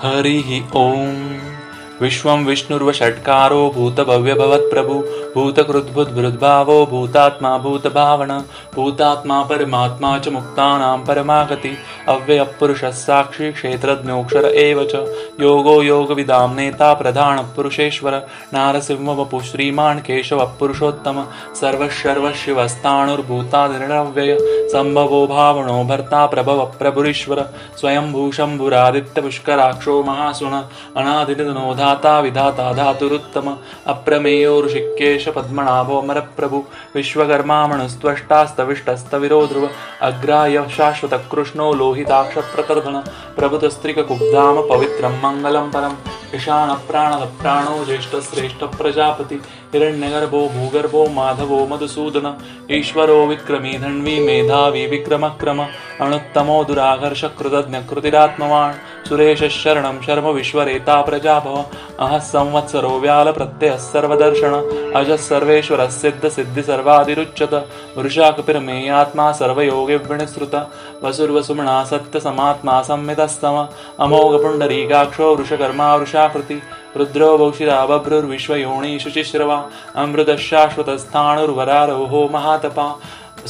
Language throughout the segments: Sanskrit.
हरिः ओम्। विश्वं विष्णुर्वषट्कारो भूतभव्यभवत्प्रभु भूतकृद्भुद्भृद्भावो भूतात्मा भूतभावन भूतात्मा परमात्मा च मुक्तानां परमागति अव्ययपुरुषः साक्षी क्षेत्रज्ञोऽक्षर एव च योगो योगविदां नेता प्रधानपुरुषेश्वर नारसिंहवपुः श्रीमान् केशवः पुरुषोत्तम सर्वशर्वशिवस्ताणुर्भूतादिरव्यय सम्भवो भावनो भर्ता प्रभवः प्रभुरीश्वर स्वयंभूशम्भुरादित्यपुष्कराक्षो महासुन अनादिनिधनो धाता विधाता धातुरुत्तम अप्रमेयो ऋषिकेश पद्मनाभो अमरप्रभु विश्वकर्मामणस्त्वष्टास्तविष्टस्तविरो ध्रुव अग्राह्य शाश्वत कृष्णो लोहिताक्ष प्रतर्धन प्रभुतस्त्रिककुब्धाम पवित्रं मङ्गलं परम् ईशान प्राणद प्राणो ज्येष्ठ श्रेष्ठ प्रजापति हिरण्यगर्भो भूगर्भो माधवो मधुसूदन ईश्वरो विक्रमी धन्वी मेधावी विक्रमक्रम अणुत्तमो दुराघर्ष कृतज्ञ कृतिरात्मवान् सुरेश शरणं शर्म विश्वरेता प्रजाभव अहः संवत्सरो व्याल प्रत्ययः सर्वदर्शन अजः सर्वेश्वर सिद्ध सिद्धि सर्वादिरुच्यत वृषाकपिर्मेयात्मा सर्वयोगिविनिसृत वसुर्वसुमना सत्य समात्मा संमितस्तम अमोघ पुण्डरीकाक्षो वृषकर्मा वृषाकृति रुद्रो बहुशिरा बभ्रुर्विश्वयोनि शुचिश्रवा अमृतशाश्वतस्थाणुर्वरारोहो महातपा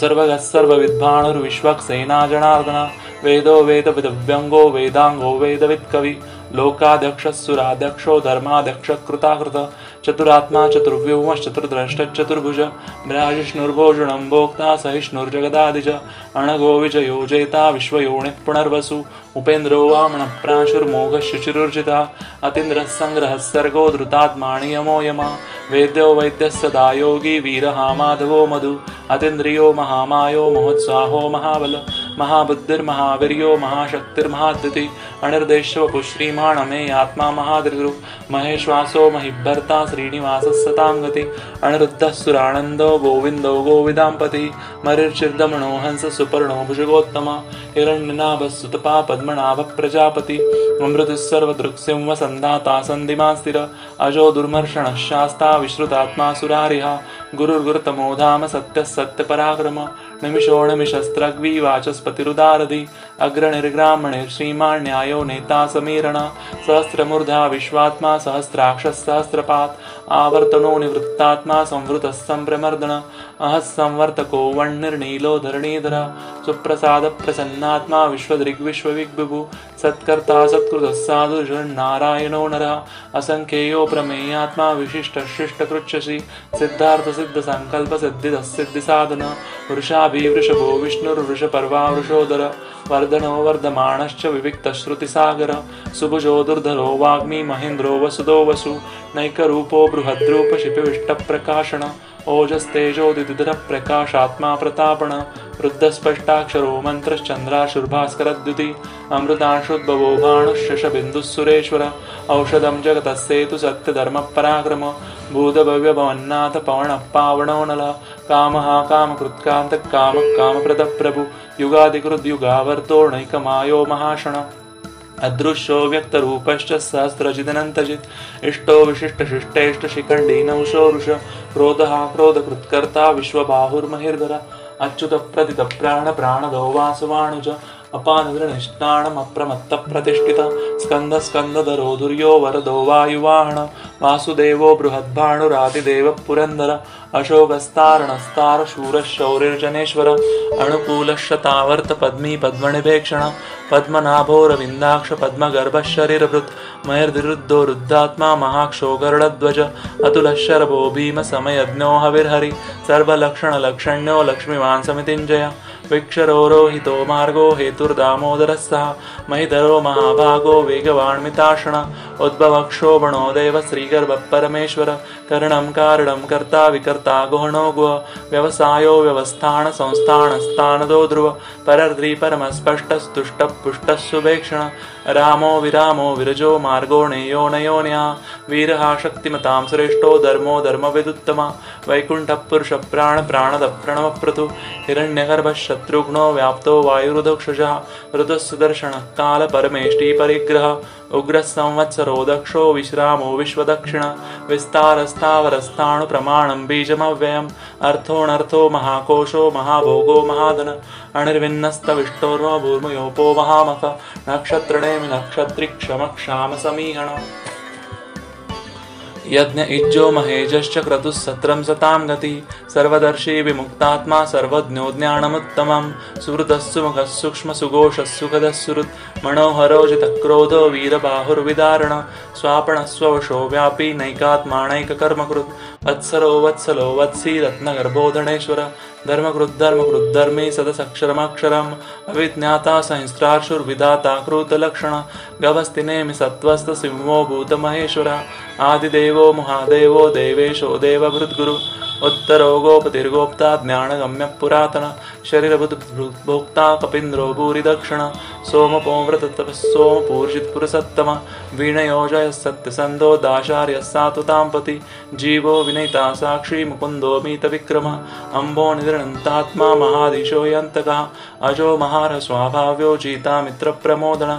सर्वगः सर्वविद्भाणुर्विश्वक्सेना जनार्दन वेदो वेदविदव्यङ्गो वेदाङ्गो वेदवित्कवि लोकाध्यक्षः धर्माध्यक्ष कृताकृत चतुरात्मा चतुर्व्यूहश्चतुर्द्रष्टश्चतुर्भुज ब्राजिष्णुर्भोजनं भोक्ता सहिष्णुर्जगदादिज अणगो विजयो जेता विश्वयोनिः पुनर्वसु उपेन्द्रो वामनः प्राशुर्मोघः शुचिरुर्जिता अतीन्द्रः सङ्ग्रहः सर्गो धृतात्मानि यमो यमा वेद्यो वैद्यः सदा योगी वीरः माधवो मधु अतीन्द्रियो महामायो महोत्साहो महाबल महाबुद्धिर्महावीर्यो महाशक्तिर्महाद्युति अनिर्देशवपुः श्रीमान् मे आत्मा महादृगु महेश्वासो महिभर्ता श्रीनिवासः सतां गति अनिरुद्धः सुरानन्दो गोविन्दो गोविदाम्पति मरिर्चिर्दमनो हंस सुपर्णो भुजगोत्तम हिरण्यनाभः सुतपा पद्मनाभः प्रजापति अमृतः सर्वदृक्सिंह सन्धाता सन्धिमान् स्थिर अजो दुर्मर्षणः शास्ता विश्रुतात्मा सुरारिहा गुरुर्गुरुतमो धाम सत्यः सत्यपराक्रम निमिषो निमिषस्त्रग्वी वाचस्पतिरुदारधि अग्रणिर्ग्रामणिर्श्रीमान् न्यायो नेता समीरण सहस्रमूर्धा विश्वात्मा सहस्राक्षः सहस्रपात् आवर्तनो निवृत्तात्मा संवृतः सम्भ्रमर्दन अहः संवर्तको वह्निर्नीलो धरणीधर सुप्रसाद प्रसन्नात्मा विश्वदृग्विश्वविग्विभु सत्कर्ता सत्कृतः साधुर्नारायणो नरः असंख्येयो प्रमेयात्मा विशिष्टशिष्टकृच्छसि सिद्धार्थ सिद्ध संकल्प सिद्धिदः सिद्धिसाधन वृषाभिवृषभो विष्णुर्वृषपर्वा वृषोदर वर्धनो वर्धमानश्च विविक्तश्रुतिसागर सुभुजो दुर्धरो वाग्मी महेन्द्रो वसुदो वसु नैकरूपो बृहद्रूप शिपिविष्टप्रकाशन ओजस्तेजोदिधर प्रकाशात्मा प्रतापण वृद्धस्पष्टाक्षरो मन्त्रश्चन्द्राशुर्भास्करद्युति अमृतांशुद्भवो भानुशशबिन्दुः सुरेश्वर औषधं जगतस्सेतु सत्यधर्मपराक्रम भूतभव्यभवन्नाथ पवनः पावनो नलः कामः कामकृत्कान्तः कामः कामप्रदः प्रभु युगादिकृद्युगावर्तो नैकमायो महाशण अदृश्यो व्यक्तरूपश्च सहस्रजिदनन्तजित् इष्टो विशिष्टशिष्टेष्ट शिखण्डी नौशो वृष क्रोधः क्रोधकृत्कर्ता विश्वबाहुर्महिर्धर अच्युत प्रथित प्राण प्राणदो वासवाणुज अपानदृनिष्ठाणमप्रमत्तप्रतिष्ठित स्कन्द स्कन्दधरो धुर्यो वरदो वायुवाहन वासुदेवो बृहद्भाणुरादिदेवः पुरन्दर अशोकस्तारणस्तार शूरशौरिर्जनेश्वर अणुकूलशतावर्त पद्मी पद्मनिभेक्षण पद्मनाभोरविन्दाक्ष पद्मगर्भशरीरभृत् मयर्दिरुद्धो रुद्धात्मा महाक्षो गरुडध्वज अतुलशरभो भीम समयज्ञो हविर्हरि सर्वलक्षणलक्षण्यो लक्ष्मीवान् समितिञ्जय विक्षरोहितो मार्गो हेतुर्दामोदरः सः महिधरो महाभागो वेगवान्मिताशण उद्भवक्षोभणो देव श्रीगर्भः परमेश्वर करणं कारणं कर्ता विकर्ता गुहणो गुह व्यवसायो व्यवस्थान संस्थान स्थानदो ध्रुव परर्द्रि परमस्पष्टस्तुष्टः पुष्टः सुभेक्षण रामो विरामो विरजो मार्गो नेयो नयोन्या वीरः शक्तिमतां श्रेष्ठो धर्मो धर्मविदुत्तमा वैकुण्ठः पुरुषः प्राण प्राणदः प्रणवप्रतु हिरण्यगर्भः शत्रुघ्नो व्याप्तो वायुरुदक्षजः ऋतुः सुदर्शनः काल परमेष्टि परिग्रह उग्रसंवत्सरो दक्षो विश्रामो विश्वदक्षिण विस्तारस्थावरस्थाणु प्रमाणं बीजमव्ययम् अर्थोऽनर्थो महाकोशो महाभोगो महाधन अनिर्विन्नस्तविष्टोर्नो भूर्मयोपो महामख नक्षत्रणेमि नक्षत्रि क्षम क्षाम समीहण यज्ञ इज्जो महेजश्च क्रतुः सत्रं सतां गति सर्वदर्शी विमुक्तात्मा सर्वज्ञो ज्ञानमुत्तमं सुहृदः सुमुखः सूक्ष्म सुघोषः सुखदः सुहृत् मनोहरो जितक्रोधो वीरबाहुर्विदारण स्वापणस्ववशो व्यापी नैकात्मानैककर्मकृत् वत्सरो वत्सलो वत्सी रत्नगर्भोधनेश्वर धर्मकृद्धर्मी सदसक्षरमक्षरम् अविज्ञाता सहस्रार्षुर्विधाता कृतलक्षण गवस्तिनेमि सत्त्वस्तसिंहो भूतमहेश्वर आदिदेवो महादेवो देवेशो देवभृद्गुरु उत्तरो गोपतिर्गोप्ता ज्ञानगम्य पुरातन शरीरभूता कपीन्द्रो भूरिदक्षिण सोमपूर्जित्पुरसत्तम वीणयोजयः सत्यसन्धो दाशार्यः सात्वताम्पति जीवो विनयिता साक्षी मुकुन्दो मीतविक्रम अम्बो निदृणन्तात्मा महाधीशो यन्तकः अजो महार स्वाभाव्यो जीता मित्रप्रमोदन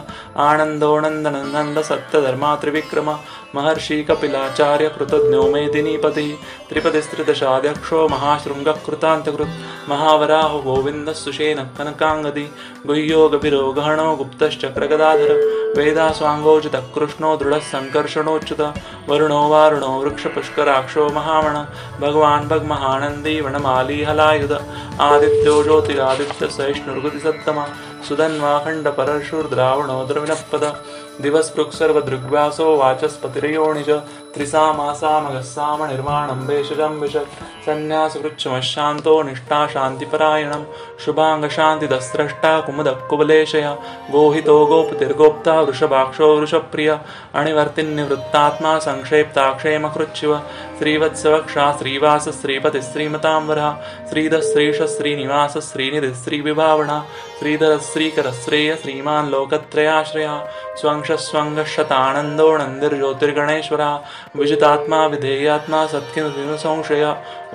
आनन्दो नन्दनन्दन सत्यधर्मा त्रिविक्रम महर्षि कपिलाचार्य कृतज्ञो मेदिनीपति त्रिपतिस्त्रिदशाध्यक्षो महाशृङ्गकृतान्तकृत् महावराहो गोविन्दः सुषेण कनकाङ्गदी गुह्यो गभीरो गहनो गुप्तश्चक्रगदाधर वेदास्वाङ्गोचितकृष्णो दृढः सङ्कर्षणोच्युत वरुणो वारुणो वृक्षपुष्कराक्षो महामण भगवान् भगमहानन्दी वनमाली हलायुध आदित्यो ज्योतिरादित्य सहिष्णुर्गुतिसत्तम सुधन्वाखण्डपरशुर्द्रावणो द्रविणपद दिवस्पृक्सर्वदृग्व्यासो वाचस्पतिर्योनिज त्रिसामासामगस्साम निर्वाणं भेषजं विशत् सन्न्यासवृक्षमशान्तो निष्ठा शान्तिपरायणं शुभाङ्गशान्तिदस्रष्टा कुमुदकुबलेशया गोहितो गोपतिर्गोप्ता वृषभाक्षो वृषप्रिय अणिवर्तिन्निवृत्तात्मा संक्षेप्ताक्षेमकृच्छिव श्रीवत्सवक्षा श्रीवास श्रीपति श्रीमतांबरः श्रीधः श्रीश श्रीनिवास श्रीनिधि श्रीविभावना श्रीधर श्रीकर श्रेय श्रीमान् लोकत्रयाश्रया स्वंगशतानन्दो नन्दिर्ज्योतिर्गणेश्वरः विजितात्मा विधेयात्मा सत्किंसंशय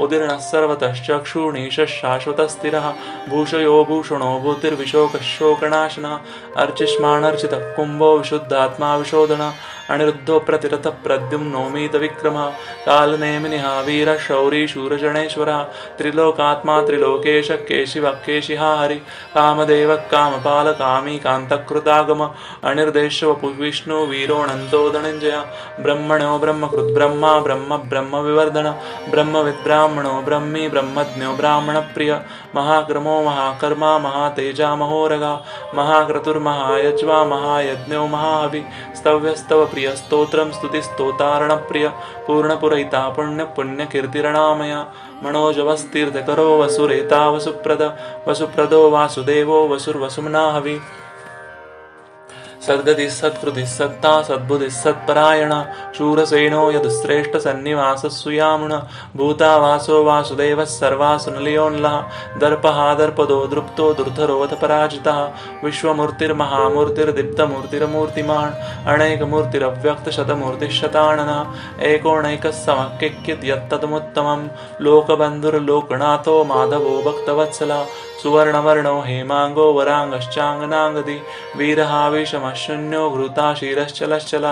उदीर्णः सर्वतश्चक्षुर्निशः शाश्वतस्थिरः भूषयो भूषणो भूतिर्विशोकशोकनाशनः अर्चिष्माणर्चितः कुम्भो विशुद्धात्मा विशोधन अनिरुद्धो प्रतिरथ प्रद्युम्नो मीतविक्रमः कालनेमिनिः वीरः शौरी शूरजनेश्वरः त्रिलोकात्मा त्रिलोकेश केशिवः केशिहा हरि कामदेवः कामपाल कामी कान्तकृतागम अनिर्देशो विष्णु वीरोऽनन्तो धनञ्जय ब्रह्मणो ब्रह्मकृद्ब्रह्मा ब्रह्म ब्रह्मविवर्धन ब्रह्मविद्ब्राह्मणो ब्रह्मी ब्रह्मज्ञो ब्राह्मणप्रिय महाक्रमो महाकर्मा महातेजा महोरगा महाक्रतुर्महायज्वा महायज्ञो महाहवि स्तव्यस्तव प्रियस्तोत्रं स्तुतिस्तोतारणप्रिय पूर्णपुरहिता पुण्यकीर्तिरणामय मनोजवस्तीर्थकरो वसुरेता वसुप्रदो वासुदेवो वसुर्वसुम्नाहवि सद्गतिः सत्कृतिः सत्ता सद्बुद्धिः सत्परायण शूरसेनो यदुश्रेष्ठ सन्निवासः सुयामुन भूतावासो वासुदेवः सर्वासुनलियोन्लः दर्पः दर्पदो दृप्तो दुर्धरोऽथ पराजितः विश्वमूर्तिर्महामूर्तिर्दीप्तमूर्तिरमूर्तिमान् अनेकमूर्तिरव्यक्तशतमूर्तिः शताननः एकोणैकः समक्यक्यत् यत्तदमुत्तमं लोकबन्धुर्लोकनाथो माधवो भक्तवत्सलः सुवर्णवर्णो हेमांगो वरांगश्चांगनांगदी वीरहावेशमशून्यो घृताशीरश्चलश्चल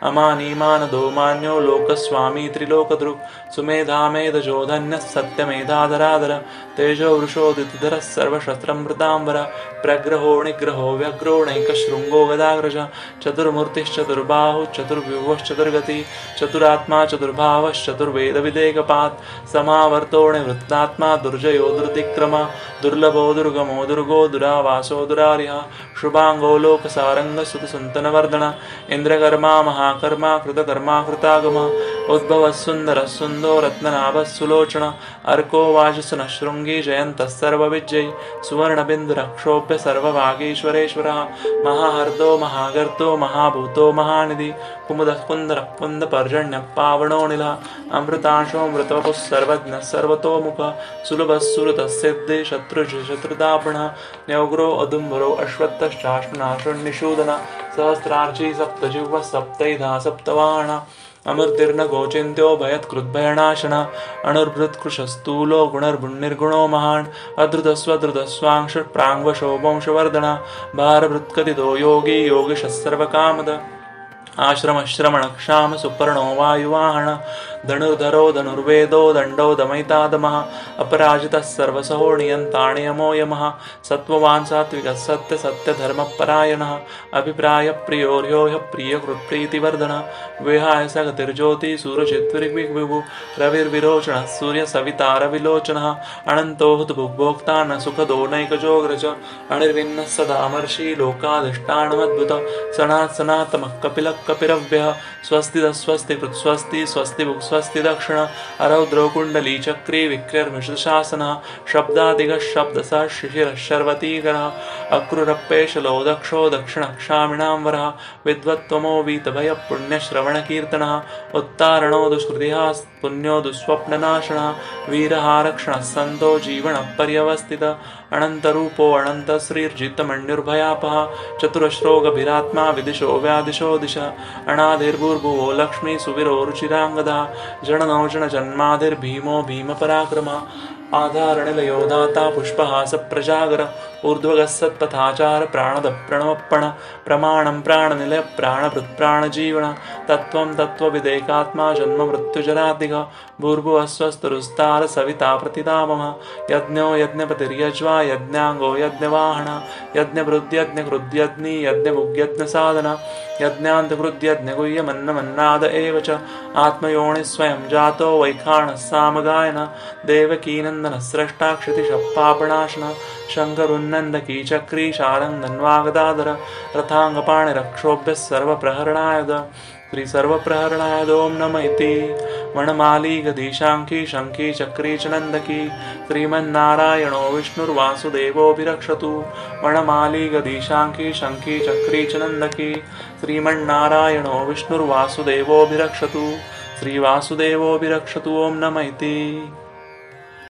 अमानीमानदो मान्यो लोकस्वामी त्रिलोकदृक् सुमेधामेधजो धन्यः सत्यमेधाधराधर तेजो वृषोदितिधरः सर्वशस्त्रमृतांबर प्रग्रहो निग्रहो व्यग्रो नैकशृङ्गो गदाग्रज चतुर्मूर्तिश्चतुर्बाहुश्चतुर्व्यूहश्चतुर्गति चतुरात्मा चतुर्भावश्चतुर्वेदविदेकपात् समावर्तो निवृत्तात्मा दुर्जयो दुर्दिक्रम दुर्लभो दुर्गमो दुर्गो दुरावासो दुरार्यः शुभांगो लोकसारंगसुतसुन्तनवर्धन इंद्रकर्मा महाकर्मा कृतकर्मा कृतागम उद्भवः सुन्दरः सुन्दो रत्ननाभः सुलोचन अर्को वाजसुनः शृङ्गी जयन्तः सर्वविजयी सुवर्णबिन्दुरक्षोभ्य सर्वभागीश्वरेश्वरः महाहर्दो महागर्तो महाभूतो महानिधि कुमुदः कुन्दरः कुन्दपर्जन्यः पावनोऽनिलः अमृतांशो मृतवपुः सर्वज्ञः सर्वतोमुख सुलभः सुरतः सिद्धि शत्रुदापणः न्यौग्रो अदुम्बरो अश्वत्थश्चाश्वनाशुन्निषूदन सहस्रार्ची सप्तजिह्वः सप्तैधा सप्तवाहन अमृतिर्न गोचिन्त्यो भयत्कृद्भयनाशन अणुर्भृत्कृशस्तूलो गुणर्भुन्निर्गुणो महान् अधृतस्वधृतस्वांश प्राङ्वशो वंशवर्धन भारभृत्कथितो योगी योगिशः सर्वकामद आश्रमश्रमणक्षाम सुपर्णो वायुवाहन धनुर्धरो धनुर्वेदो दण्डो दमयितादमः अपराजितः सर्वसहो नियन्ताणयमो यमः सत्त्ववान् सात्विकः सत्यधर्मपरायणः अभिप्रायप्रियो ह्यः प्रियकृत्प्रीतिवर्धनः विहाय सगतिर्ज्योतिः सूर्यचित्विर्विभुः रविर्विरोचनः सूर्यसवितारविलोचनः अनन्तो हुतभुग्भोक्ता न सुखदो नैकजोऽग्रज अनिर्विण्णः सदामर्षि लोकाधिष्ठानमद्भुतः सनातनः कपिलः कपिरव्यः स्वस्तिदः स्वस्तिकृत्स्वस्ति स्वस्तिभुक् स्वस्ति दक्षिण अरौद्रो कुण्डली चक्री विक्रर्मिषशासनः शब्दादिगः शब्दसः शिशिरः शर्वतीगरः अक्रूरप्पेशलो दक्षो दक्षिणक्षामिणां वरः विद्वत्त्वमो वीतभयः पुण्यश्रवणकीर्तनः उत्तारणो दुष्कृतिः पुण्यो दुःस्वप्ननाशनः वीरहारक्षणः सन्तो जीवनः पर्यवस्थितः अनन्तरूपो अनन्तश्रीर्जितमन्युर्भयापः चतुरश्रोगभिरात्मा विदिशो व्यादिशो दिशः अनादिर्भूर्भुवो लक्ष्मी सुवीरो रुचिराङ्गदः जननो जनजन्मादिर्भीमो भीमपराक्रमः आधारनिलयोदाता पुष्पहासप्रजागर ऊर्ध्वगस्सत्पथाचार प्राणदप्रणवप्पण प्रमाणं प्राणनिलय प्राणभृत्प्राणजीवन तत्त्वं तत्त्वविदेकात्मा जन्ममृत्युजरादिघ भूर्भुवस्वस्तरुस्तार सविता प्रतितामः यज्ञो यज्ञपतिर्यज्वा यज्ञाङ्गो यज्ञवाहन यज्ञभृद्यज्ञकृद्यज्ञी यज्ञभुग्यज्ञसाधन यज्ञान्तकृद्यज्ञगुह्यमन्नमन्नाद एव च आत्मयोनिः स्वयं जातो वैखानः सामगायन देवकीनन्दनः स्रष्टा क्षितिशः पापनाशन शङ्करुन्नन्दकी चक्री शारङ्गन्वागदाधर रथाङ्गपाणिरक्षोभ्यः सर्वप्रहरणायुध श्री सर्वप्रहरणायुध ओं नमः इति वनमाली गदीशाङ्की शङ्की चक्री च नन्दकी श्रीमन्नारायणो विष्णुर्वासुदेवोऽभिरक्षतु वनमाली गदीशाङ्की शङ्की चक्री च नन्दकी श्रीमन्नारायणो विष्णुर्वासुदेवोऽभिरक्षतु श्रीवासुदेवोऽभिरक्षतु ओं नमः इति।